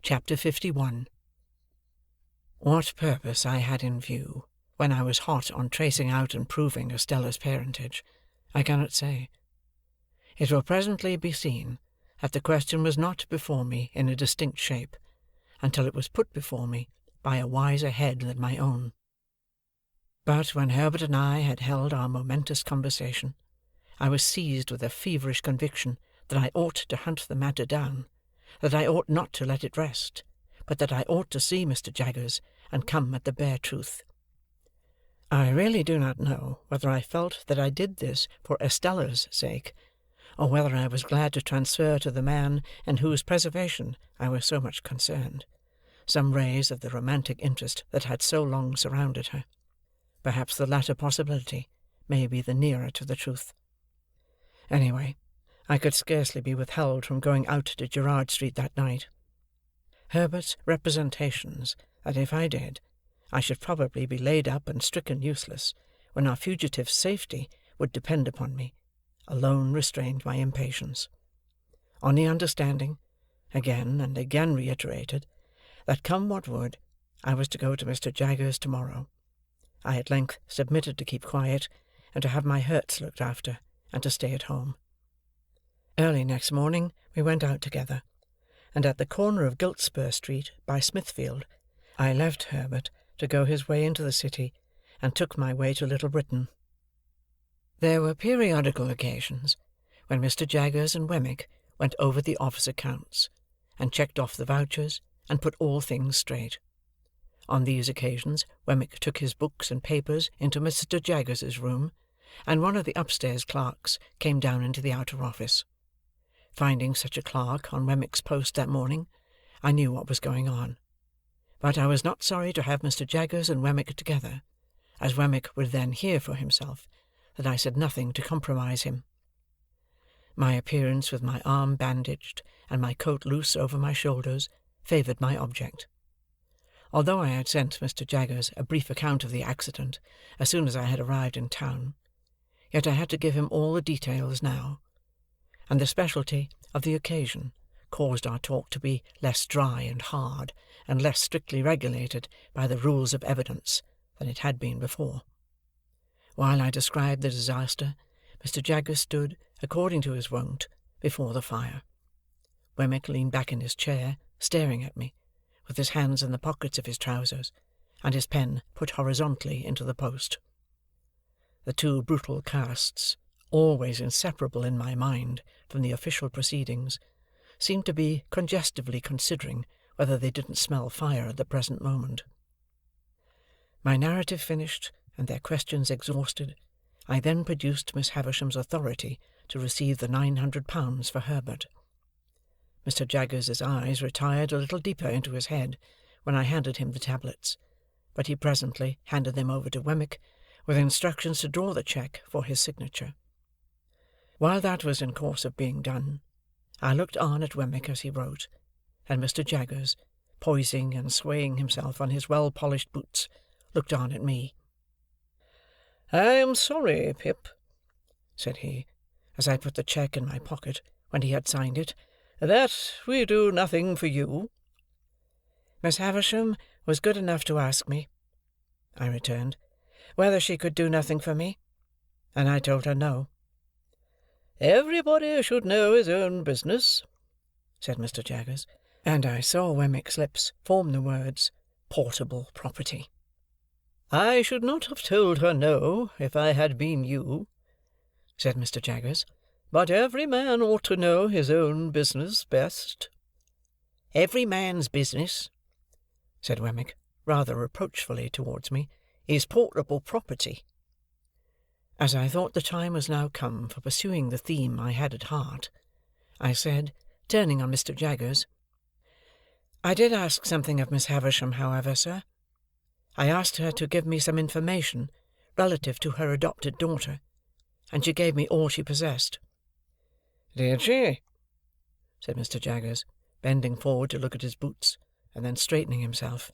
Chapter 51. What purpose I had in view, when I was hot on tracing out and proving Estella's parentage, I cannot say. It will presently be seen that the question was not before me in a distinct shape, until it was put before me by a wiser head than my own. But when Herbert and I had held our momentous conversation, I was seized with a feverish conviction that I ought to hunt the matter down, that I ought not to let it rest, but that I ought to see Mr. Jaggers and come at the bare truth. I really do not know whether I felt that I did this for Estella's sake, or whether I was glad to transfer to the man in whose preservation I was so much concerned, some rays of the romantic interest that had so long surrounded her. Perhaps the latter possibility may be the nearer to the truth. Anyway, I could scarcely be withheld from going out to Gerrard Street that night. Herbert's representations that if I did, I should probably be laid up and stricken useless, when our fugitive's safety would depend upon me, alone restrained my impatience. On the understanding, again and again reiterated, that come what would, I was to go to Mr. Jaggers tomorrow, I at length submitted to keep quiet, and to have my hurts looked after, and to stay at home. Early next morning we went out together, and at the corner of Giltspur Street by Smithfield, I left Herbert to go his way into the city, and took my way to Little Britain. There were periodical occasions when Mr. Jaggers and Wemmick went over the office accounts, and checked off the vouchers, and put all things straight. On these occasions Wemmick took his books and papers into Mr. Jaggers's room, and one of the upstairs clerks came down into the outer office. Finding such a clerk on Wemmick's post that morning, I knew what was going on. But I was not sorry to have Mr. Jaggers and Wemmick together, as Wemmick would then hear for himself that I said nothing to compromise him. My appearance with my arm bandaged and my coat loose over my shoulders favoured my object. Although I had sent Mr. Jaggers a brief account of the accident as soon as I had arrived in town, yet I had to give him all the details now, and the speciality of the occasion caused our talk to be less dry and hard, and less strictly regulated by the rules of evidence than it had been before. While I described the disaster, Mr. Jaggers stood, according to his wont, before the fire. Wemmick leaned back in his chair, staring at me, with his hands in the pockets of his trousers, and his pen put horizontally into the post. The two brutal casts, always inseparable in my mind from the official proceedings, seemed to be congestively considering whether they didn't smell fire at the present moment. My narrative finished, and their questions exhausted, I then produced Miss Havisham's authority to receive the £900 for Herbert. Mr. Jaggers's eyes retired a little deeper into his head when I handed him the tablets, but he presently handed them over to Wemmick, with instructions to draw the cheque for his signature. While that was in course of being done, I looked on at Wemmick as he wrote, and Mr. Jaggers, poising and swaying himself on his well-polished boots, looked on at me. "I am sorry, Pip," said he, as I put the cheque in my pocket when he had signed it, "that we do nothing for you." "Miss Havisham was good enough to ask me," I returned, "whether she could do nothing for me, and I told her no." "Everybody should know his own business," said Mr. Jaggers, and I saw Wemmick's lips form the words, "portable property." "I should not have told her no, if I had been you," said Mr. Jaggers, "but every man ought to know his own business best." "Every man's business," said Wemmick, rather reproachfully towards me, "is portable property." As I thought the time was now come for pursuing the theme I had at heart, I said, turning on Mr. Jaggers, "I did ask something of Miss Havisham, however, sir. I asked her to give me some information relative to her adopted daughter, and she gave me all she possessed." "Did she?" said Mr. Jaggers, bending forward to look at his boots, and then straightening himself.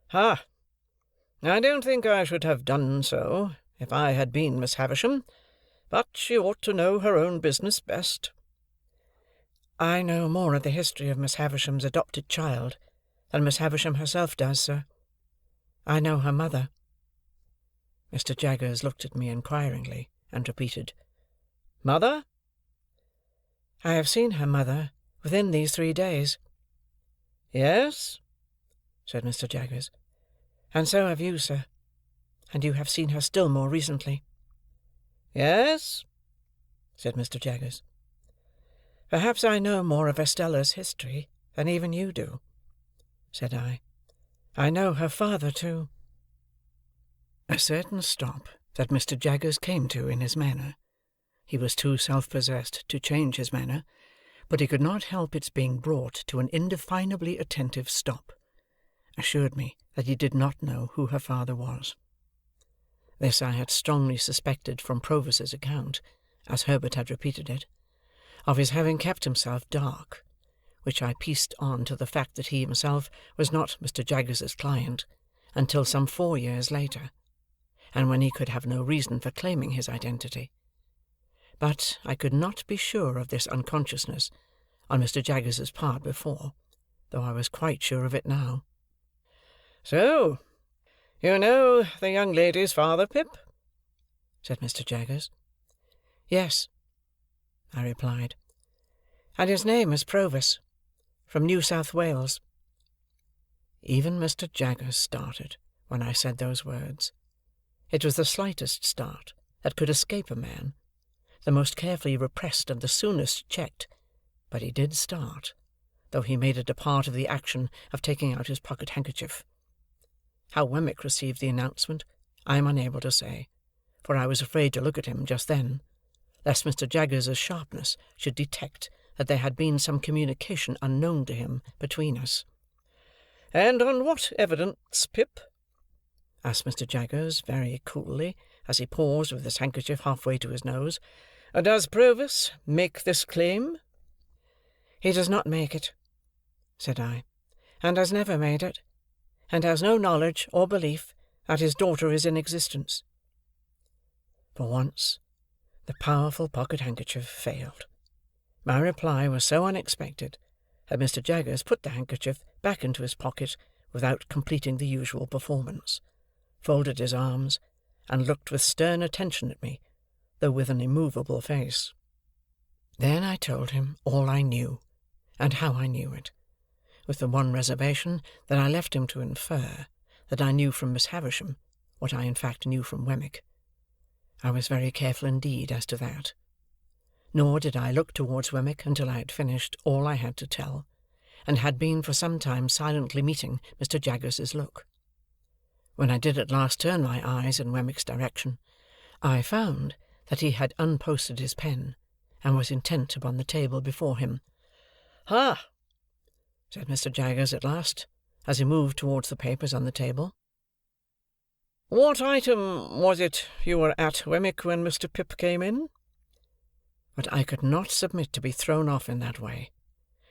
"Ha! I don't think I should have done so, if I had been Miss Havisham, but she ought to know her own business best." I know more of the history of Miss Havisham's adopted child than Miss Havisham herself does, sir. I know her mother." Mr. Jaggers looked at me inquiringly, and repeated, "Mother?" "I have seen her mother within these 3 days." "Yes?" said Mr. Jaggers. "And so have you, sir. And you have seen her still more recently." "Yes?" said Mr. Jaggers. "Perhaps I know more of Estella's history than even you do," said I. "I know her father, too." A certain stop that Mr. Jaggers came to in his manner. He was too self-possessed to change his manner, but he could not help its being brought to an indefinably attentive stop, assured me that he did not know who her father was. This I had strongly suspected from Provis's account, as Herbert had repeated it, of his having kept himself dark, which I pieced on to the fact that he himself was not Mr. Jaggers's client until some 4 years later, and when he could have no reason for claiming his identity. But I could not be sure of this unconsciousness on Mr. Jaggers's part before, though I was quite sure of it now. "So, you know the young lady's father, Pip?" said Mr. Jaggers. "Yes," I replied. "And his name is Provis, from New South Wales." Even Mr. Jaggers started when I said those words. It was the slightest start that could escape a man, the most carefully repressed and the soonest checked, but he did start, though he made it a part of the action of taking out his pocket-handkerchief. How Wemmick received the announcement, I am unable to say, for I was afraid to look at him just then, lest Mr. Jaggers's sharpness should detect that there had been some communication unknown to him between us. "And on what evidence, Pip?" asked Mr. Jaggers, very coolly, as he paused with his handkerchief half-way to his nose. "Does Provis make this claim?" "He does not make it," said I, "and has never made it, and has no knowledge or belief that his daughter is in existence." For once, the powerful pocket-handkerchief failed. My reply was so unexpected that Mr. Jaggers put the handkerchief back into his pocket without completing the usual performance, folded his arms, and looked with stern attention at me, though with an immovable face. Then I told him all I knew, and how I knew it, with the one reservation that I left him to infer that I knew from Miss Havisham what I in fact knew from Wemmick. I was very careful indeed as to that. Nor did I look towards Wemmick until I had finished all I had to tell, and had been for some time silently meeting Mr. Jaggers's look. When I did at last turn my eyes in Wemmick's direction, I found that he had unposted his pen, and was intent upon the table before him. "Ha!" said Mr. Jaggers at last, as he moved towards the papers on the table. "What item was it you were at, Wemmick, when Mr. Pip came in?" But I could not submit to be thrown off in that way,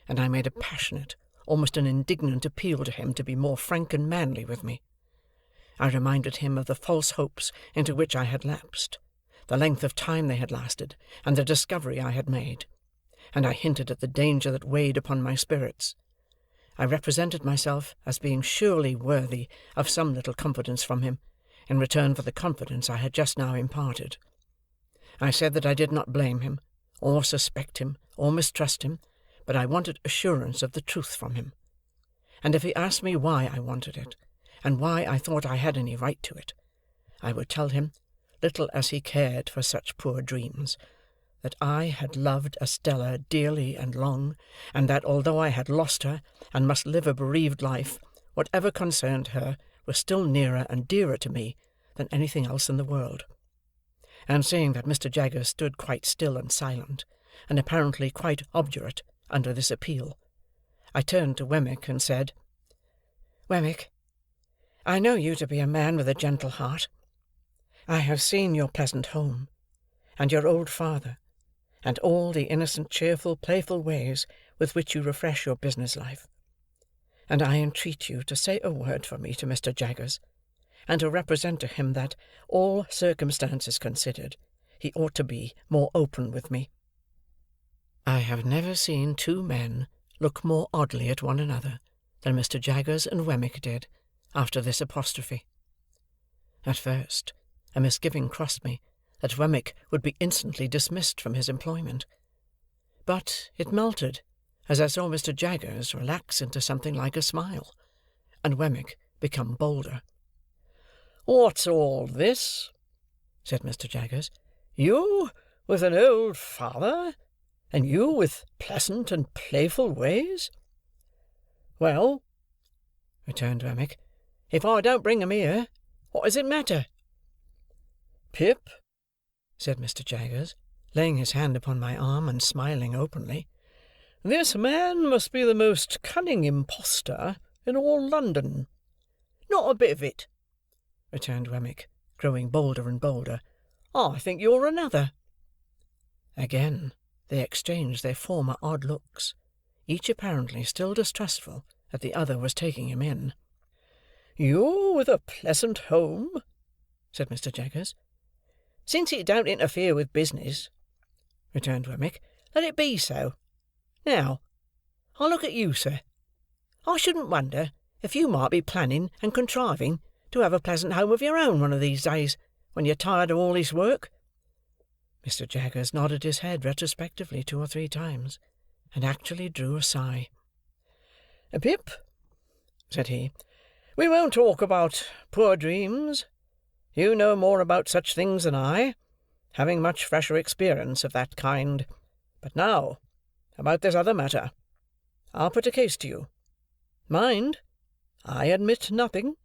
and I made a passionate, almost an indignant appeal to him to be more frank and manly with me. I reminded him of the false hopes into which I had lapsed, the length of time they had lasted, and the discovery I had made, and I hinted at the danger that weighed upon my spirits. I represented myself as being surely worthy of some little confidence from him, in return for the confidence I had just now imparted. I said that I did not blame him, or suspect him, or mistrust him, but I wanted assurance of the truth from him. And if he asked me why I wanted it, and why I thought I had any right to it, I would tell him, little as he cared for such poor dreams, that I had loved Estella dearly and long, and that although I had lost her, and must live a bereaved life, whatever concerned her was still nearer and dearer to me than anything else in the world. And seeing that Mr. Jaggers stood quite still and silent, and apparently quite obdurate under this appeal, I turned to Wemmick and said, "Wemmick, I know you to be a man with a gentle heart. I have seen your pleasant home, and your old father, and all the innocent, cheerful, playful ways with which you refresh your business life, and I entreat you to say a word for me to Mr. Jaggers, and to represent to him that, all circumstances considered, he ought to be more open with me." I have never seen two men look more oddly at one another than Mr. Jaggers and Wemmick did after this apostrophe. At first, a misgiving crossed me that Wemmick would be instantly dismissed from his employment, but it melted as I saw Mr. Jaggers relax into something like a smile, and Wemmick become bolder. "What's all this?" said Mr. Jaggers. "You with an old father, and you with pleasant and playful ways?" "Well," returned Wemmick, "if I don't bring 'em here, what does it matter?" "Pip," said Mr. Jaggers, laying his hand upon my arm, and smiling openly, "this man must be the most cunning impostor in all London." "Not a bit of it," returned Wemmick, growing bolder and bolder. "I think you're another." Again they exchanged their former odd looks, each apparently still distrustful that the other was taking him in. "You with a pleasant home?" said Mr. Jaggers. "Since it don't interfere with business," returned Wemmick, "let it be so. Now, I look at you, sir. I shouldn't wonder if you might be planning and contriving to have a pleasant home of your own one of these days, when you're tired of all this work." Mr. Jaggers nodded his head retrospectively 2 or 3 times, and actually drew a sigh. "Pip," said he, "we won't talk about poor dreams. You know more about such things than I, having much fresher experience of that kind. But now, about this other matter. I'll put a case to you. Mind, I admit nothing."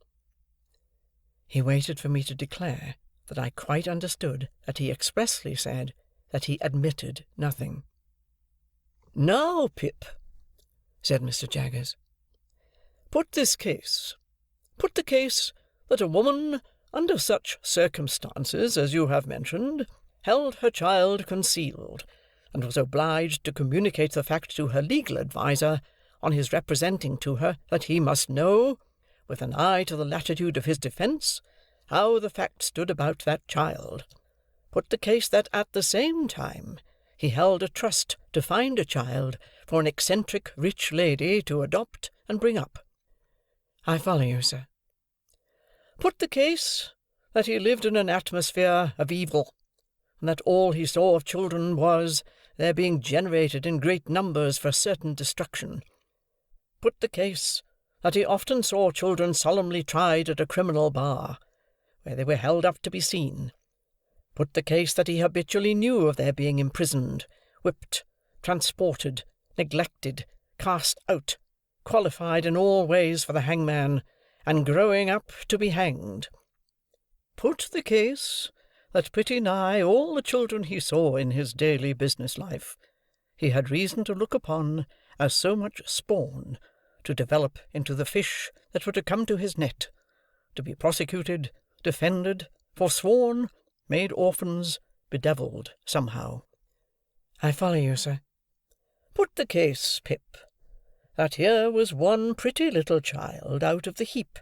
He waited for me to declare that I quite understood that he expressly said that he admitted nothing. "Now, Pip," said Mr. Jaggers, "put this case. Put the case that a woman, under such circumstances as you have mentioned, held her child concealed, and was obliged to communicate the fact to her legal adviser, on his representing to her that he must know, with an eye to the latitude of his defence, how the fact stood about that child. Put the case that at the same time he held a trust to find a child for an eccentric rich lady to adopt and bring up." "I follow you, sir." "Put the case that he lived in an atmosphere of evil, and that all he saw of children was their being generated in great numbers for certain destruction. Put the case that he often saw children solemnly tried at a criminal bar, where they were held up to be seen. Put the case that he habitually knew of their being imprisoned, whipped, transported, neglected, cast out, qualified in all ways for the hangman, and growing up to be hanged. Put the case that pretty nigh all the children he saw in his daily business life, he had reason to look upon as so much spawn, to develop into the fish that were to come to his net, to be prosecuted, defended, forsworn, made orphans, bedevilled somehow." "I follow you, sir." "Put the case, Pip, that here was one pretty little child out of the heap,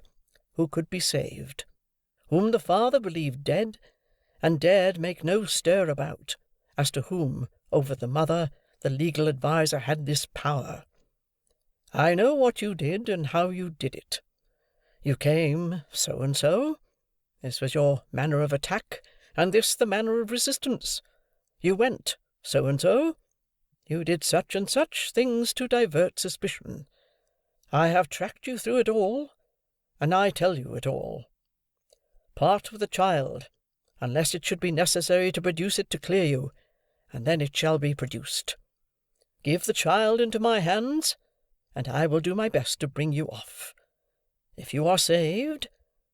who could be saved, whom the father believed dead, and dared make no stir about, as to whom, over the mother, the legal adviser had this power. I know what you did, and how you did it. You came so and so. This was your manner of attack, and this the manner of resistance. You went so and so. You did such and such things to divert suspicion. I have tracked you through it all, and I tell you it all. Part with the child, unless it should be necessary to produce it to clear you, and then it shall be produced. Give the child into my hands, and I will do my best to bring you off. If you are saved,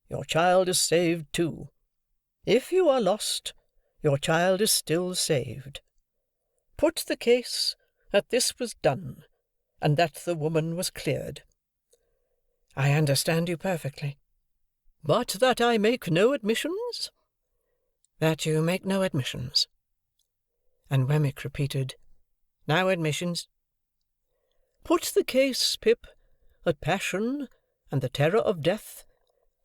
your child is saved too. If you are lost, your child is still saved. Put the case that this was done, and that the woman was cleared." "I understand you perfectly." "But that I make no admissions?" "That you make no admissions." And Wemmick repeated, "No admissions." "Put the case, Pip, that passion and the terror of death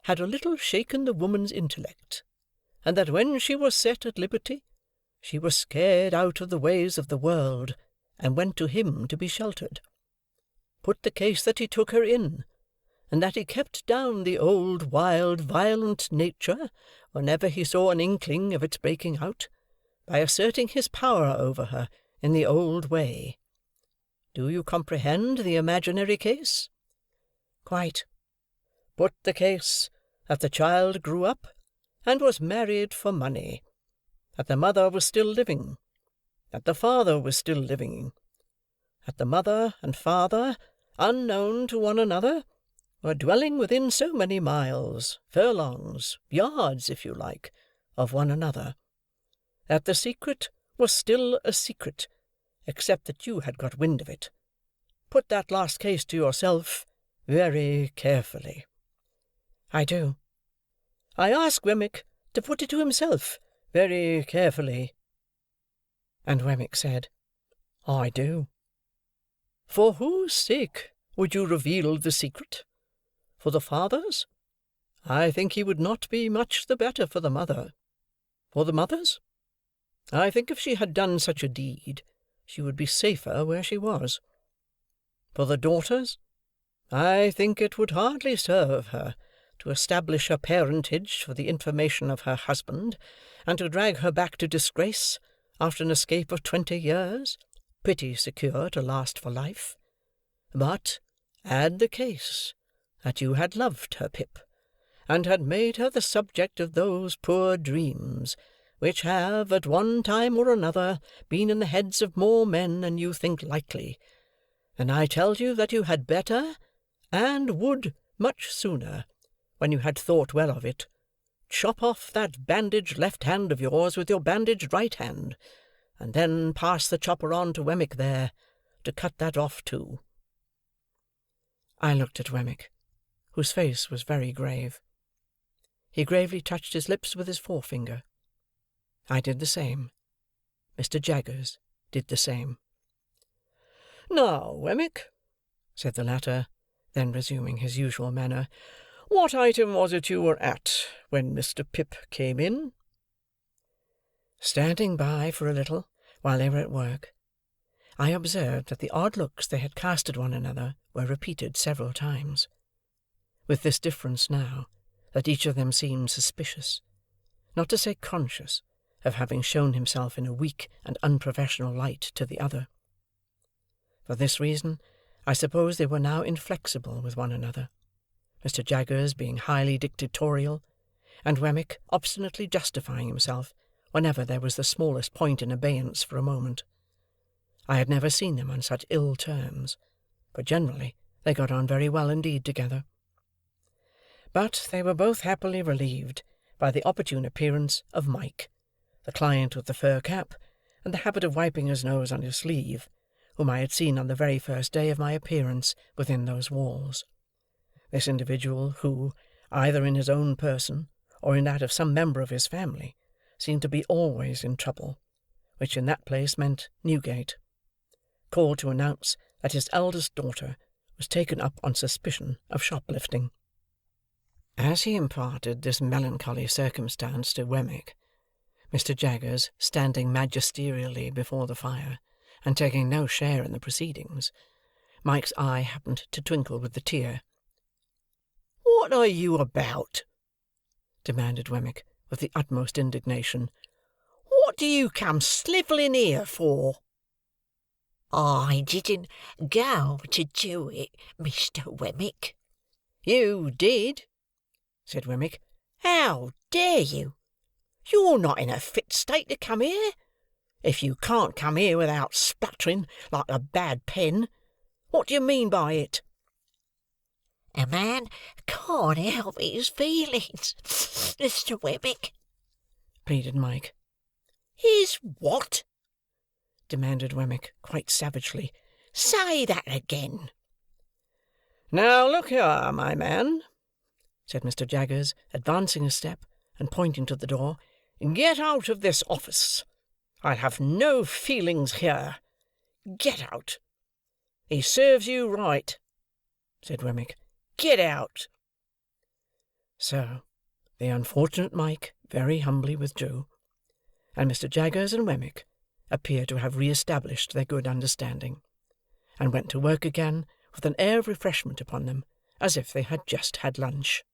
had a little shaken the woman's intellect, and that when she was set at liberty, she was scared out of the ways of the world, and went to him to be sheltered. Put the case that he took her in, and that he kept down the old, wild, violent nature whenever he saw an inkling of its breaking out, by asserting his power over her in the old way. Do you comprehend the imaginary case? Quite. Put the case that the child grew up and was married for money, that the mother was still living, that the father was still living, that the mother and father, unknown to one another, were dwelling within so many miles, furlongs, yards, if you like, of one another, that the secret was still a secret, except that you had got wind of it. Put that last case to yourself very carefully. I do. I ask Wemmick to put it to himself very carefully. And Wemmick said, I do. For whose sake would you reveal the secret? For the father's? I think he would not be much the better for the mother. For the mother's? I think if she had done such a deed, she would be safer where she was. For the daughter's? I think it would hardly serve her to establish her parentage for the information of her husband, and to drag her back to disgrace after an escape of 20 years, pretty secure to last for life. But add the case that you had loved her, Pip, and had made her the subject of those poor dreams, which have, at one time or another, been in the heads of more men than you think likely, and I tell you that you had better, and would much sooner, when you had thought well of it, chop off that bandaged left hand of yours with your bandaged right hand, and then pass the chopper on to Wemmick there, to cut that off too. I looked at Wemmick, whose face was very grave. He gravely touched his lips with his forefinger. I did the same. Mr. Jaggers did the same. Now, Wemmick, said the latter, then resuming his usual manner, what item was it you were at when Mr. Pip came in? Standing by for a little while they were at work, I observed that the odd looks they had cast at one another were repeated several times, with this difference now, that each of them seemed suspicious, not to say conscious, of having shown himself in a weak and unprofessional light to the other. For this reason, I suppose they were now inflexible with one another, Mr. Jaggers being highly dictatorial, and Wemmick obstinately justifying himself whenever there was the smallest point in abeyance for a moment. I had never seen them on such ill terms, but generally they got on very well indeed together. But they were both happily relieved by the opportune appearance of Mike, the client with the fur cap, and the habit of wiping his nose on his sleeve, whom I had seen on the very first day of my appearance within those walls. This individual, who, either in his own person or in that of some member of his family, seemed to be always in trouble, which in that place meant Newgate, called to announce that his eldest daughter was taken up on suspicion of shoplifting. As he imparted this melancholy circumstance to Wemmick, Mr. Jaggers, standing magisterially before the fire, and taking no share in the proceedings, Mike's eye happened to twinkle with the tear. "What are you about?" demanded Wemmick, with the utmost indignation. "What do you come snivelling here for?" "I didn't go to do it, Mr. Wemmick." "You did," said Wemmick. "How dare you? You're not in a fit state to come here. If you can't come here without spluttering like a bad pen, what do you mean by it?" "A man can't help his feelings, Mr. Wemmick," pleaded Mike. "His what?" demanded Wemmick, quite savagely. "Say that again." "Now, look here, my man," said Mr. Jaggers, advancing a step, and pointing to the door. "Get out of this office. I'll have no feelings here. Get out." "He serves you right," said Wemmick. "Get out." So, the unfortunate Mike very humbly withdrew, and Mr. Jaggers and Wemmick, appeared to have re-established their good understanding, and went to work again with an air of refreshment upon them, as if they had just had lunch.